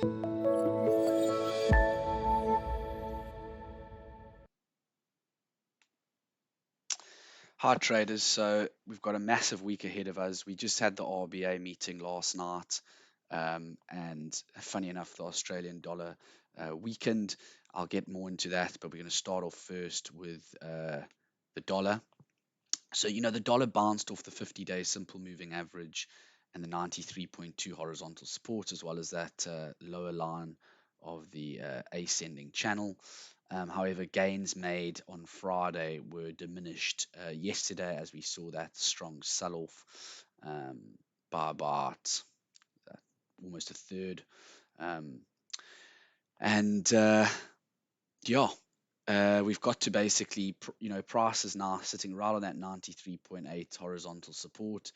Hi traders, so we've got a massive week ahead of us. We just had the RBA meeting last night, and funny enough, the Australian dollar weakened. I'll get more into that, but we're going to start off first with the dollar. So, the dollar bounced off the 50-day simple moving average and the 93.2 horizontal support, as well as that lower line of the ascending channel. However, gains made on Friday were diminished yesterday as we saw that strong sell off by about almost a third. Um, and yeah, we've got to basically, prices now sitting right on that 93.8 horizontal support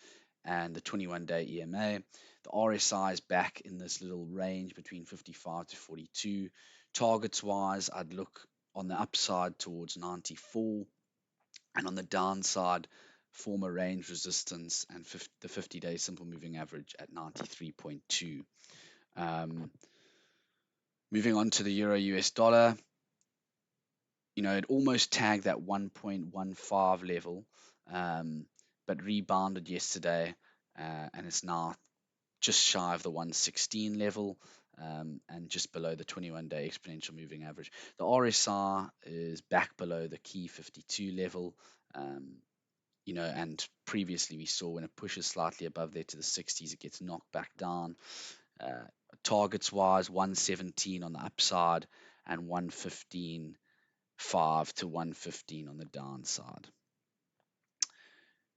and the 21-day EMA. The RSI is back in this little range between 55 to 42. Targets wise, I'd look on the upside towards 94, and on the downside, former range resistance and the 50-day simple moving average at 93.2. Moving on to the euro US dollar, it almost tagged that 1.15 level, um, but rebounded yesterday, and it's now just shy of the 116 level, and just below the 21-day exponential moving average. The RSI is back below the key 52 level, and previously we saw when it pushes slightly above there to the 60s, it gets knocked back down. Uh, Targets wise, 117 on the upside and 115.5 to 115 on the downside.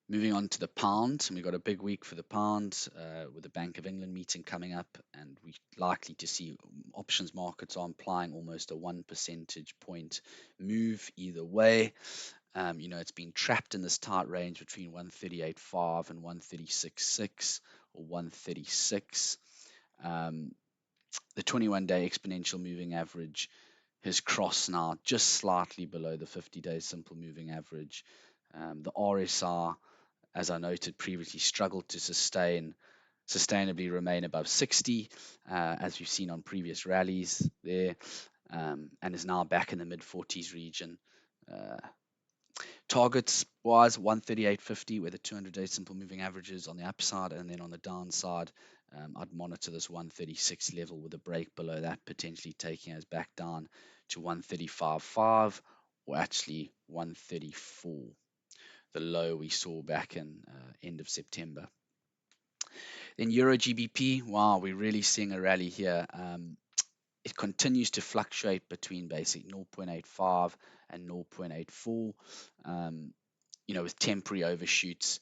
Moving on to the pound, and we've got a big week for the pound with the Bank of England meeting coming up, and we're likely to see options markets are implying almost a 1 percentage point move either way. It's been trapped in this tight range between 138.5 and 136.6 or 136. The 21-day exponential moving average has crossed now just slightly below the 50-day simple moving average. The RSI, as I noted previously, struggled to sustainably remain above 60, as we've seen on previous rallies there, and is now back in the mid 40s region. Targets wise, 138.50, where the 200-day simple moving averages on the upside, and then on the downside, I'd monitor this 136 level with a break below that, potentially taking us back down to 135.5 or actually 134, the low we saw back in end of September. Then Euro GBP, wow, we're really seeing a rally here. It continues to fluctuate between basic 0.85 and 0.84, with temporary overshoots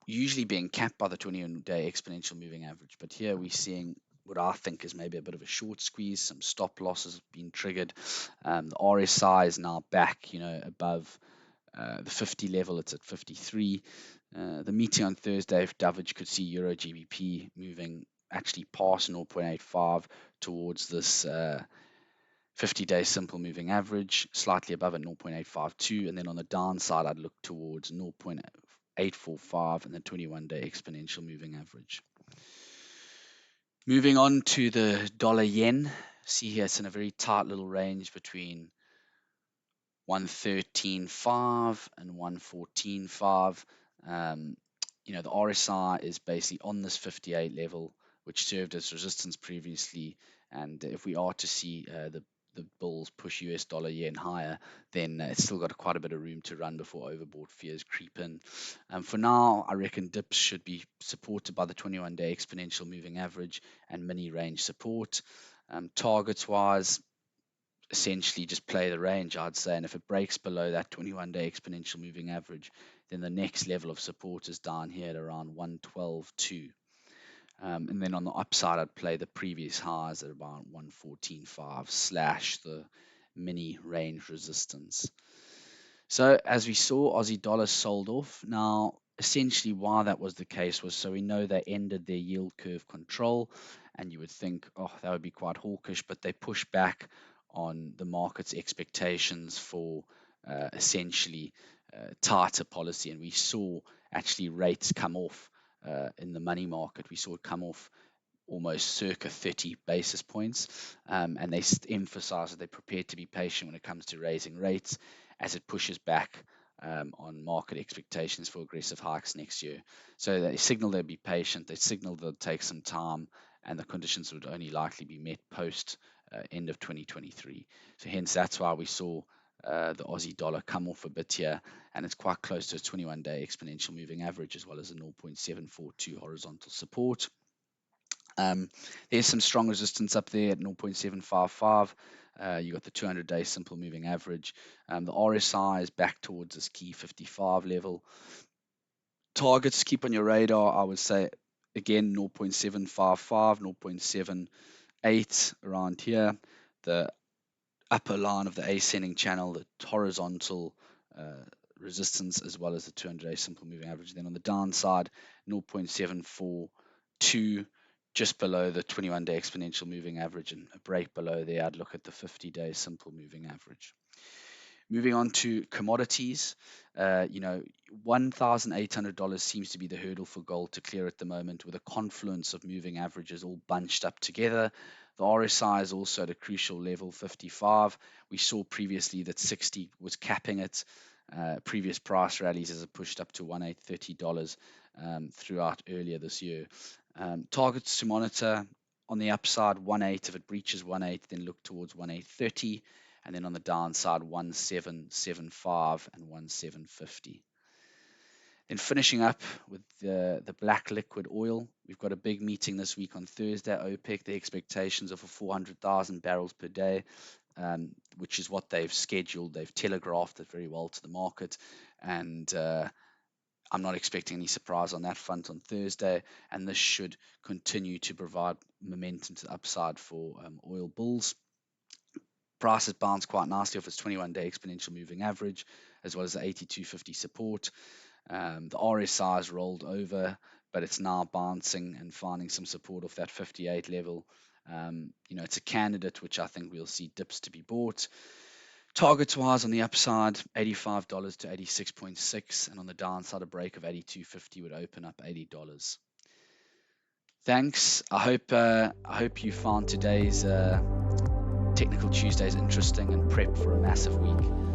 usually being capped by the 20-day exponential moving average. But here we're seeing what I think is maybe a bit of a short squeeze. Some stop losses have been triggered. The RSI is now back, above the 50 level. It's at 53. The meeting on Thursday, if Davidge could see Euro GBP moving actually past 0.85 towards this 50-day simple moving average, slightly above at 0.852, and then on the downside, I'd look towards 0.845 and the 21-day exponential moving average. Moving on to the dollar yen, see here it's in a very tight little range between 113.5 and 114.5. The RSI is basically on this 58 level, which served as resistance previously. And if we are to see the bulls push US dollar yen higher, then it's still got quite a bit of room to run before overbought fears creep in. For now, I reckon dips should be supported by the 21-day exponential moving average and mini range support. Targets wise, essentially just play the range, I'd say. And if it breaks below that 21-day exponential moving average, then the next level of support is down here at around 112.2. And then on the upside, I'd play the previous highs at about 114.5 / the mini range resistance. So as we saw, Aussie dollar sold off. Now, essentially why that was the case was so we know they ended their yield curve control, and you would think, oh, that would be quite hawkish, but they pushed back on the market's expectations for essentially tighter policy, and we saw actually rates come off in the money market. We saw it come off almost circa 30 basis points, and they emphasize that they're prepared to be patient when it comes to raising rates as it pushes back on market expectations for aggressive hikes next year. So they signal they'll be patient, they signal they'll take some time, and the conditions would only likely be met post end of 2023. So hence that's why we saw the Aussie dollar come off a bit here, and it's quite close to a 21-day exponential moving average as well as a 0.742 horizontal support. There's some strong resistance up there at 0.755. You got the 200-day simple moving average. The RSI is back towards this key 55 level. Targets to keep on your radar, I would say, again, 0.755, 0.78 around here. The upper line of the ascending channel, the horizontal resistance, as well as the 200-day simple moving average. Then on the downside, 0.742, just below the 21-day exponential moving average, and a break below there, I'd look at the 50-day simple moving average. Moving on to commodities, $1,800 seems to be the hurdle for gold to clear at the moment, with a confluence of moving averages all bunched up together. The RSI is also at a crucial level, 55. We saw previously that 60 was capping it. Previous price rallies as it pushed up to $1,830 throughout earlier this year. Targets to monitor on the upside, 1.8. If it breaches 1.8, then look towards 1.830. And then on the downside, 1.775 and 1.750. Then finishing up with the black liquid oil, we've got a big meeting this week on Thursday. OPEC, the expectations are for 400,000 barrels per day, which is what they've scheduled. They've telegraphed it very well to the market, and I'm not expecting any surprise on that front on Thursday, and this should continue to provide momentum to the upside for oil bulls. Price has bounced quite nicely off its 21-day exponential moving average, as well as the 82.50 support. The RSI has rolled over, but it's now bouncing and finding some support off that 58 level. It's a candidate which I think we'll see dips to be bought. Targets-wise on the upside, $85 to 86.6, and on the downside, a break of 82.50 would open up $80. Thanks. I hope you found today's Technical Tuesdays interesting and prep for a massive week.